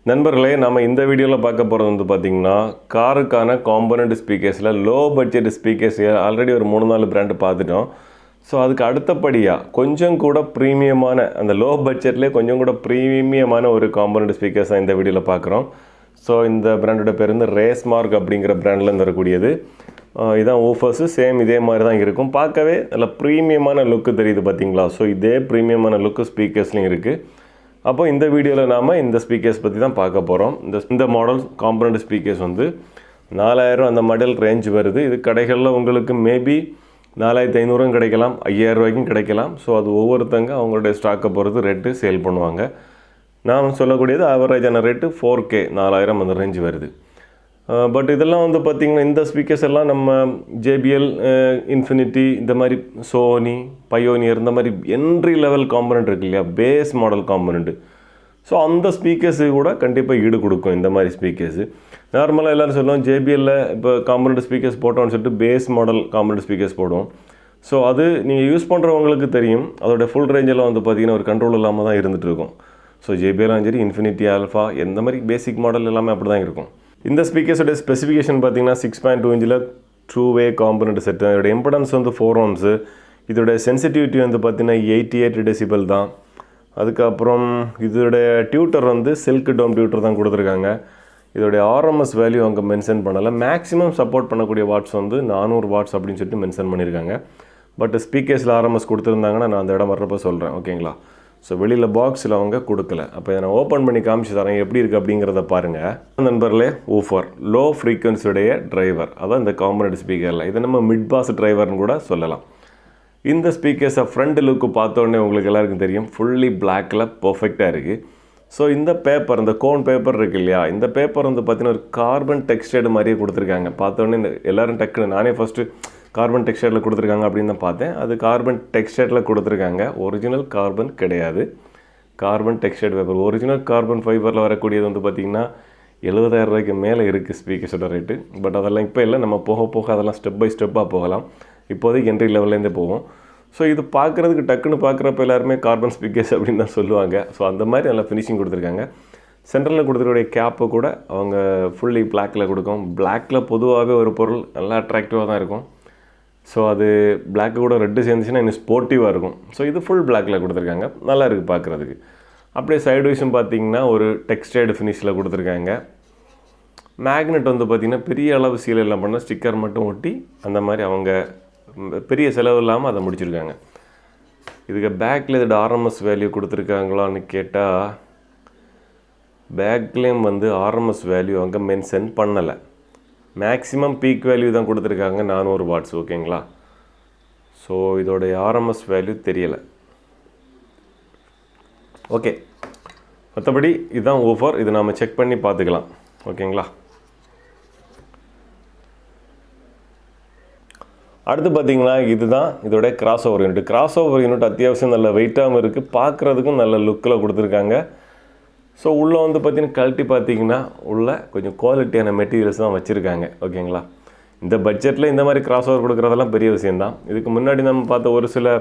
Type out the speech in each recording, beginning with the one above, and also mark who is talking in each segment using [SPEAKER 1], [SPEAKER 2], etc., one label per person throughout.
[SPEAKER 1] நண்பர்களே, நம்ம இந்த வீடியோவில் பார்க்க போகிறது வந்து பார்த்திங்கன்னா காருக்கான காம்பனண்ட் ஸ்பீக்கர்ஸில் லோ பட்ஜெட் ஸ்பீக்கர்ஸ் ஆல்ரெடி ஒரு 3-4 பிராண்டு பார்த்துட்டோம். ஸோ அதுக்கு அடுத்தபடியாக கொஞ்சம் கூட ப்ரீமியமான அந்த லோ பட்ஜெட்லேயே கொஞ்சம் கூட ப்ரீமியமான ஒரு காம்பனண்ட் ஸ்பீக்கர்ஸ் தான் இந்த வீடியோவில் பார்க்குறோம். ஸோ இந்த பிராண்டோட பேர் வந்து ரேஸ்மார்க் அப்படிங்கிற பிராண்டில் வரக்கூடியது. இதான் ஊஃபர்ஸு சேம் இதே மாதிரி தான் இருக்கும். பார்க்கவே நல்ல ப்ரீமியமான லுக்கு தெரியுது பார்த்தீங்களா. ஸோ இதே ப்ரீமியமான லுக்கு ஸ்பீக்கர்ஸ்லையும் இருக்குது. அப்போ இந்த வீடியோவில் நாம் இந்த ஸ்பீக்கர்ஸ் பற்றி தான் பார்க்க போகிறோம். இந்த மாடல் காம்பனண்ட் ஸ்பீக்கர்ஸ் வந்து 4000 அந்த மாடல் ரேஞ்ச் வருது. இது கடைகளில் உங்களுக்கு மேபி 4500 கிடைக்கலாம், 5000 ரூபாய்க்கும் கிடைக்கலாம். ஸோ அது ஒவ்வொருத்தங்க அவங்களுடைய ஸ்டாக்கை பொறுத்து ரேட்டு சேல் பண்ணுவாங்க. நான் சொல்லக்கூடியது ஆவரேஜான ரேட்டு 4K 4000 அந்த ரேஞ்ச் வருது. பட் இதெல்லாம் வந்து பார்த்திங்கன்னா இந்த ஸ்பீக்கர்ஸ் எல்லாம் நம்ம JBL, இன்ஃபினிட்டி, இந்த மாதிரி சோனி, பயோனியர் இந்த மாதிரி என்ட்ரி லெவல் காம்பனண்ட் இருக்கு இல்லையா, பேஸ் மாடல் காம்பனண்ட்டு. ஸோ அந்த ஸ்பீக்கர்ஸு கூட கண்டிப்பாக ஈடு கொடுக்கும் இந்த மாதிரி ஸ்பீக்கர்ஸு. நார்மலாக எல்லோரும் சொல்லுவோம் JBLல இப்போ காம்பனண்ட் ஸ்பீக்கர்ஸ் போட்டோம்னு சொல்லிட்டு பேஸ் மாடல் காம்பனண்ட் ஸ்பீக்கர்ஸ் போடுவோம். ஸோ அது நீங்கள் யூஸ் பண்ணுறவங்களுக்கு தெரியும், அதோடய ஃபுல் ரேஞ்செல்லாம் வந்து பார்த்திங்கன்னா ஒரு கண்ட்ரோல் இல்லாமல் தான் இருந்துகிட்டு இருக்கும். ஸோ JBLலும் சரி, இன்ஃபினிட்டி, ஆல்ஃபா, எந்த மாதிரி பேசிக் மாடல் எல்லாமே அப்படி தான் இருக்கும். இந்த ஸ்பீக்கர்ஸோட ஸ்பெசிஃபிகேஷன் பார்த்தீங்கன்னா 6.2 இன்ச்சில் 2-வே காம்பனண்ட் செட்டு. இதோட இம்படன்ஸ் வந்து 4 ohms. இதோட சென்சிட்டிவிட்டி வந்து பார்த்தீங்கன்னா 88 decibel தான். அதுக்கப்புறம் இதோடைய டியூட்டர் வந்து சில்க் டோம் டியூட்டர் தான் கொடுத்துருக்காங்க. இதோடைய RMS வேல்யூ அங்கே மென்ஷன் பண்ணலை. மேக்ஸிமம் சப்போர்ட் பண்ணக்கூடிய வாட்ஸ் வந்து 400 வாட்ஸ் அப்படின்னு சொல்லிட்டு மென்ஷன் பண்ணியிருக்காங்க. பட் ஸ்பீக்கர்ஸில் RMS கொடுத்துருந்தாங்கன்னா நான் அந்த இடம் வர்றப்போ சொல்கிறேன், ஓகேங்களா. ஸோ வெளியில் பாக்ஸில் அவங்க கொடுக்கல. அப்போ இதை நான் ஓப்பன் பண்ணி காமிச்சு தரேன் எப்படி இருக்குது அப்படிங்கிறத பாருங்கள். நண்பர்களே, ஊஃபர் லோ ஃப்ரீக்வன்சியுடைய டிரைவர், அதான் இந்த காம்பனண்ட் ஸ்பீக்கரில் இதை நம்ம மிட் பாஸ் டிரைவர்னு கூட சொல்லலாம். இந்த ஸ்பீக்கர்ஸை ஃப்ரண்ட் லுக்கு பார்த்தோன்னே உங்களுக்கு எல்லாருக்கும் தெரியும், ஃபுல்லி பிளாக்கில் பர்ஃபெக்டாக இருக்குது. ஸோ இந்த பேப்பர், இந்த கோன் பேப்பர் இருக்குது இல்லையா, இந்த பேப்பர் வந்து பார்த்திங்கன்னா ஒரு கார்பன் டெக்ஸ்டைடு மாதிரியே கொடுத்துருக்காங்க. பார்த்தோன்னே எல்லோரும் டக்குன்னு, நானே ஃபஸ்ட்டு கார்பன் டெக்ஸ்டைடில் கொடுத்துருக்காங்க அப்படின்னு தான் பார்த்தேன். அது கார்பன் டெக்ஸ்டைடில் கொடுத்துருக்காங்க, ஒரிஜினல் கார்பன் கிடையாது. Carbon textured paper. Original carbon ஃபைபரில் வரக்கூடியது வந்து பார்த்திங்கன்னா 70,000 ரூபாய்க்கு மேலே இருக்குது ஸ்பீக்கர்ஸோட ரேட்டு. பட் அதெல்லாம் இப்போ இல்லை, நம்ம போக போக அதெல்லாம் ஸ்டெப் பை ஸ்டெப்பாக போகலாம். இப்போதைக்கு என்ட்ரி லெவல்லேருந்தே போவோம். ஸோ இது பார்க்குறதுக்கு டக்குன்னு பார்க்குறப்ப எல்லாருமே கார்பன் ஸ்பீக்கர்ஸ் அப்படின்னு தான் சொல்லுவாங்க. ஸோ அந்த மாதிரி நல்லா ஃபினிஷிங் கொடுத்துருக்காங்க. சென்டரில் கொடுத்துருக்கூடிய கேப்பு கூட அவங்க ஃபுல்லி பிளாக்கில் கொடுக்கும். பிளாக்கில் பொதுவாகவே ஒரு பொருள் நல்லா அட்ராக்டிவாக தான் இருக்கும். ஸோ அது பிளாக்கு கூட ரெட்டு சேர்ந்துச்சுன்னா இன்னும் ஸ்போர்ட்டிவாக இருக்கும். ஸோ இது ஃபுல் பிளாக்கில் கொடுத்துருக்காங்க, நல்லா இருக்குது பார்க்குறதுக்கு. அப்படியே சைடு வைஸும் பார்த்திங்கன்னா ஒரு டெக்ஸ்டைடு ஃபினிஷில் கொடுத்துருக்காங்க. மேக்னெட் வந்து பார்த்திங்கன்னா பெரிய அளவு சீல் எல்லாம் பண்ண ஸ்டிக்கர் மட்டும் ஒட்டி அந்த மாதிரி அவங்க பெரிய செலவு இல்லாமல் அதை முடிச்சிருக்காங்க. இதுக்கு பேக்கில் இதோட RMS வேல்யூ கொடுத்துருக்காங்களான்னு கேட்டால் பேக்லேயும் வந்து RMS வேல்யூ அங்கே மென்ஷன் பண்ணலை. மேக்ஸிமம் பீக் வேல்யூ தான் கொடுத்துருக்காங்க, 400 வாட்ஸ், ஓகேங்களா. ஸோ இதோடைய RMS வேல்யூ தெரியலை. ஓகே, மற்றபடி இதுதான் ஊஃபர். இது நாம் செக் பண்ணி பார்த்துக்கலாம், ஓகேங்களா. அடுத்து பார்த்திங்கன்னா இதுதான் இதோடைய cross over unit. Cross over unit அத்தியாவசியம் நல்ல வெயிட்டாகவும் இருக்குது, பார்க்குறதுக்கும் நல்ல லுக்கில் கொடுத்துருக்காங்க. ஸோ உள்ளே வந்து பார்த்திங்கன்னா கழட்டி பார்த்திங்கன்னா உள்ளே கொஞ்சம் குவாலிட்டியான மெட்டீரியல்ஸ் தான் வச்சுருக்காங்க, ஓகேங்களா. இந்த பட்ஜெட்டில் இந்த மாதிரி கிராஸ் ஓவர் கொடுக்குறதெல்லாம் பெரிய விஷயந்தான். இதுக்கு முன்னாடி நம்ம பார்த்த ஒரு சில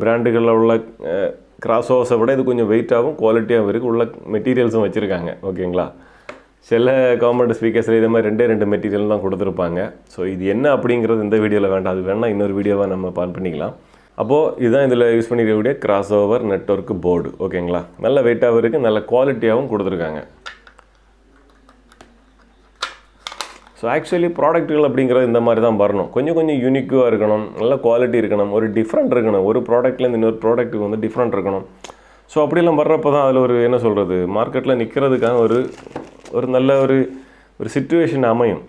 [SPEAKER 1] பிராண்டுகளில் உள்ள கிராஸ் ஓவர்ஸை விட இது கொஞ்சம் வெயிட்டாகவும் குவாலிட்டியாகவும் இருக்குது. உள்ள மெட்டீரியல்ஸும் வச்சுருக்காங்க, ஓகேங்களா. சில காம்பனண்ட் ஸ்பீக்கர்ஸில் இதே மாதிரி 2 மெட்டீரியல் தான் கொடுத்துருப்பாங்க. ஸோ இது என்ன அப்படிங்கிறது இந்த வீடியோவில் வேண்டாம், அது வேணால் இன்னொரு வீடியோவாக நம்ம பான் பண்ணிக்கலாம். அப்போது இதுதான் இதில் யூஸ் பண்ணிக்கக்கூடிய கிராஸ் ஓவர் நெட்வொர்க் போர்டு, ஓகேங்களா. நல்ல வெயிட்டாகவும் இருக்குது, நல்ல குவாலிட்டியாகவும் கொடுத்துருக்காங்க. ஸோ ஆக்சுவலி ப்ராடக்ட்டுகள் அப்படிங்கிறது இந்த மாதிரி தான் வரணும். கொஞ்சம் யூனிக்காக இருக்கணும், நல்ல குவாலிட்டி இருக்கணும், ஒரு டிஃப்ரெண்ட் இருக்கணும். ஒரு ப்ராடக்ட்லேருந்து இன்னொரு ப்ராடக்ட்டுக்கு வந்து டிஃப்ரெண்ட் இருக்கணும். ஸோ அப்படிலாம் வர்றப்போ தான் அதில் ஒரு என்ன சொல்கிறது, மார்க்கெட்டில் நிற்கிறதுக்கான ஒரு நல்ல ஒரு சிச்சுவேஷன் அமையும்.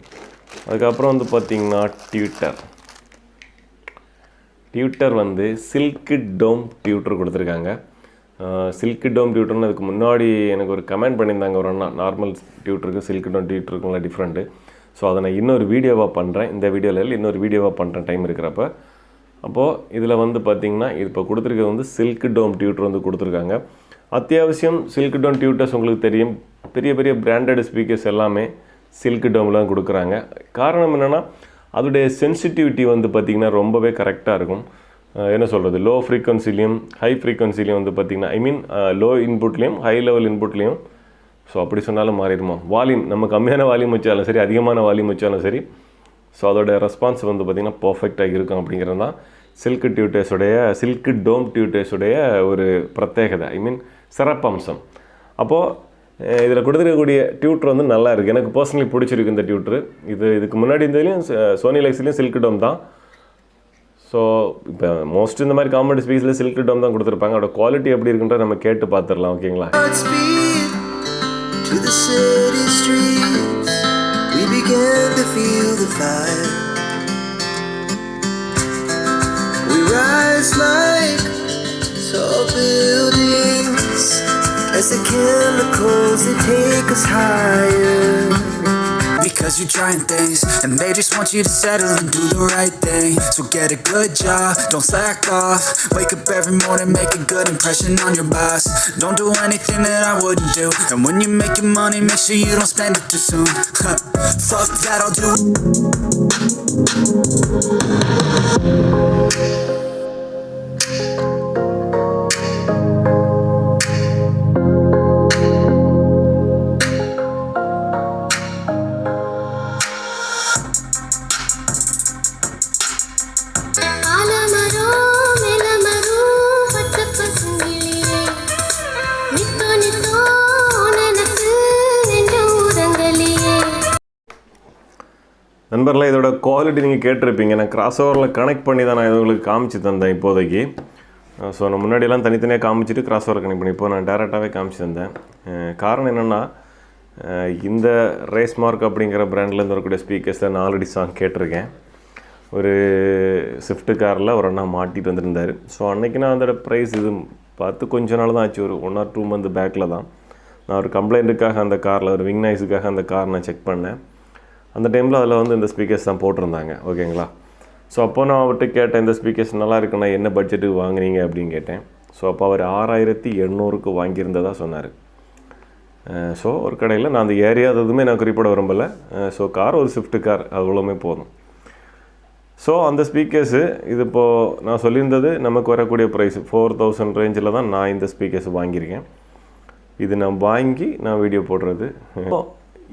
[SPEAKER 1] அதுக்கப்புறம் வந்து பார்த்திங்கன்னா டியூட்டர் வந்து சில்க் டோம் டியூட்டர் கொடுத்துருக்காங்க. சில்க் டோம் டியூட்டர்னு அதுக்கு முன்னாடி எனக்கு ஒரு கமெண்ட் பண்ணியிருந்தாங்க ஒரு அண்ணா, நார்மல் டியூட்டருக்கு சில்க் டோம் டியூட்டருக்குலாம் டிஃப்ரெண்ட்டு. ஸோ அதை நான் இன்னொரு வீடியோவாக பண்ணுறேன், இந்த வீடியோவில் இன்னொரு வீடியோவாக பண்ணுறேன் டைம் இருக்கிறப்ப. அப்போது இதில் வந்து பார்த்திங்கன்னா இப்போ கொடுத்துருக்கிறது வந்து சில்க் டோம் டியூட்டர் வந்து கொடுத்துருக்காங்க. அத்தியாவசியம் சில்க் டோம் டியூட்டர்ஸ் உங்களுக்கு தெரியும், பெரிய பெரிய பிராண்டட் ஸ்பீக்கர்ஸ் எல்லாமே சில்க் டோம்லாம் கொடுக்குறாங்க. காரணம் என்னென்னா அதோடைய சென்சிட்டிவிட்டி வந்து பார்த்திங்கன்னா ரொம்பவே கரெக்டாக இருக்கும். என்ன சொல்கிறது, லோ ஃப்ரீக்வன்சிலையும் ஹை ஃப்ரீக்வன்சிலையும் வந்து பார்த்திங்கன்னா லோ இன்புட்லேயும் ஹை லெவல் இன்புட்லேயும் ஸோ அப்படி சொன்னாலும் மாறிடுமா? வால்யூம் நம்ம கம்மியான வால்யூம் வச்சாலும் சரி, அதிகமான வால்யூம் வச்சாலும் சரி, ஸோ அதோட ரெஸ்பான்ஸ் வந்து பார்த்திங்கன்னா பர்ஃபெக்டாக இருக்கும் அப்படிங்கிறது தான் சில்க் டோம் டியூட்டர்ஸுடைய ஒரு பிரத்யேகதை, ஐ மீன் சிறப்பம்சம். அப்போது இதில் கொடுத்துருக்கக்கூடிய டியூட்டர் வந்து நல்லா இருக்குது, எனக்கு பர்சனலி பிடிச்சிருக்கு இந்த டியூட்ரு. இதுக்கு முன்னாடி இருந்ததுலேயும் சோனி லெக்ஸ்லேயும் சில்க் டோம் தான். ஸோ இப்போ மோஸ்ட் இந்த மாதிரி காம்பனண்ட் ஸ்பீக்கர்ஸில் சில்க் டோம் தான் கொடுத்துருப்பாங்க. அதோட குவாலிட்டி எப்படி இருக்குன்றத நம்ம கேட்டு பார்த்துடலாம். ஓகேங்களா?
[SPEAKER 2] To the city streets, we began to feel the fire. We rise like tall buildings as the chemicals they take us higher. Because you're trying things and they just want you to settle and do the right thing. So get a good job, don't slack off. Wake up every morning, make a good impression on your boss. Don't do anything that I wouldn't do. And when you're making money, make sure you don't spend it too soon. Fuck that, I'll do.
[SPEAKER 1] நண்பர்களே, இதோட quality நீங்கள் கேட்டிருப்பீங்க. நான் cross ஓவரில் connect பண்ணி தான் நான் உங்களுக்கு காமிச்சு தந்தேன் இப்போதைக்கு. ஸோ நான் முன்னாடியெல்லாம் தனித்தனியாக காமிச்சிட்டு கிராஸ் ஓவர் கனெக்ட் பண்ணி இப்போ நான் டேரெக்டாகவே காமிச்சு தந்தேன். காரணம் என்னென்னா, இந்த ரேஸ் மார்க் அப்படிங்கிற பிராண்ட்லேருந்து வரக்கூடிய ஸ்பீக்கர்ஸில் நான் ஆல்ரெடி சாங் கேட்டிருக்கேன். ஒரு ஸ்விஃப்ட் காரில் ஒரு அண்ணா மாட்டிட்டு வந்துருந்தார். ஸோ அன்றைக்கி நான் அதோட ப்ரைஸ் இது பார்த்து கொஞ்ச நாள் தான் ஆச்சு, ஒரு 1 or 2 month பேக்கில் தான் நான் ஒரு கம்ப்ளைண்ட்டுக்காக அந்த காரில், ஒரு விங் நாய்ஸுக்காக அந்த கார் நான் செக் பண்ணேன். அந்த டைமில் அதில் வந்து இந்த ஸ்பீக்கர்ஸ் தான் போட்டிருந்தாங்க. ஓகேங்களா? ஸோ அப்போ நான் அவர்கிட்ட கேட்டேன், இந்த ஸ்பீக்கர்ஸ் நல்லா இருக்குண்ணா, என்ன பட்ஜெட்டுக்கு வாங்குனீங்க அப்படின்னு கேட்டேன். ஸோ அப்போ அவர் 6800க்கு வாங்கியிருந்ததாக சொன்னார். ஸோ ஒரு கடையில் நான் அந்த ஏரியா எதுவுமே நான் குறிப்பிட விரும்பலை. ஸோ கார் ஒரு ஸ்விஃப்ட் கார், அவ்வளோமே போதும். ஸோ அந்த ஸ்பீக்கர்ஸு இது இப்போது நான் சொல்லியிருந்தது நமக்கு வரக்கூடிய ப்ரைஸ் 4000 ரேஞ்சில் தான் நான் இந்த ஸ்பீக்கர்ஸ் வாங்கியிருக்கேன். இது நான் வாங்கி நான் வீடியோ போடுறது.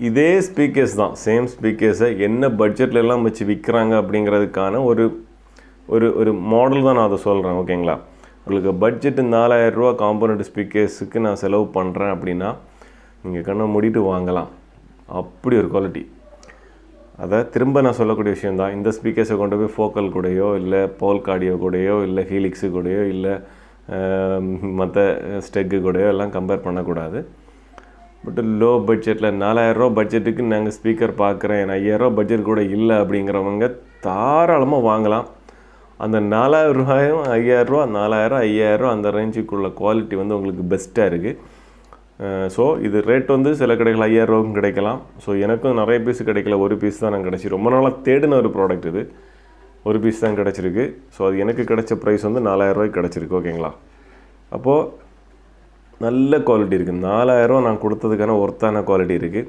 [SPEAKER 1] இதே ஸ்பீக்கர்ஸ் தான், சேம் ஸ்பீக்கர்ஸை என்ன பட்ஜெட்லலாம் வச்சு விற்கிறாங்க அப்படிங்கிறதுக்கான ஒரு ஒரு ஒரு மாடல் தான் நான் அதை சொல்கிறேன். ஓகேங்களா? உங்களுக்கு பட்ஜெட்டு 4000 ரூபா காம்பனண்ட் ஸ்பீக்கர்ஸுக்கு நான் செலவு பண்ணுறேன் அப்படின்னா நீங்கள் கண்ணை மூடிட்டு வாங்கலாம். அப்படி ஒரு குவாலிட்டி. அதை திரும்ப நான் சொல்லக்கூடிய விஷயந்தான், இந்த ஸ்பீக்கர்ஸை கொண்டு போய் ஃபோக்கல் கூடயோ இல்லை போல்காடியோ கூடயோ இல்லை ஹீலிக்ஸு கூடயோ இல்லை மற்ற ஸ்டெக்கு கூடயோ எல்லாம் கம்பேர் பண்ணக்கூடாது. பட் லோ பட்ஜெட்டில் 4000 ரூபா பட்ஜெட்டுக்கு நாங்கள் ஸ்பீக்கர் பார்க்குறேன், 5000 ரூபா பட்ஜெட் கூட இல்லை அப்படிங்கிறவங்க தாராளமாக வாங்கலாம். அந்த 4000 ரூபாயும் 5000 ரூபா, 4000, 5000 ரூபா அந்த ரேஞ்சுக்குள்ள குவாலிட்டி வந்து உங்களுக்கு பெஸ்ட்டாக இருக்குது. ஸோ இது ரேட் வந்து சில கடைகள் 5000 ரூபாய்க்கும் கிடைக்கலாம். ஸோ எனக்கும் நிறைய பீஸ் கிடைக்கல, ஒரு பீஸ் தான் நான் கிடச்சி, ரொம்ப நாளாக தேடின ஒரு ப்ராடக்ட் இது, ஒரு பீஸ் தான் கிடச்சிருக்கு. ஸோ அது எனக்கு கிடைச்ச ப்ரைஸ் வந்து 4000 ரூபாய்க்கு கிடச்சிருக்கு. ஓகேங்களா? அப்போது நல்ல குவாலிட்டி இருக்குது. 4000 ரூபா நான் கொடுத்ததுக்கான ஒர்த்தான குவாலிட்டி இருக்குது.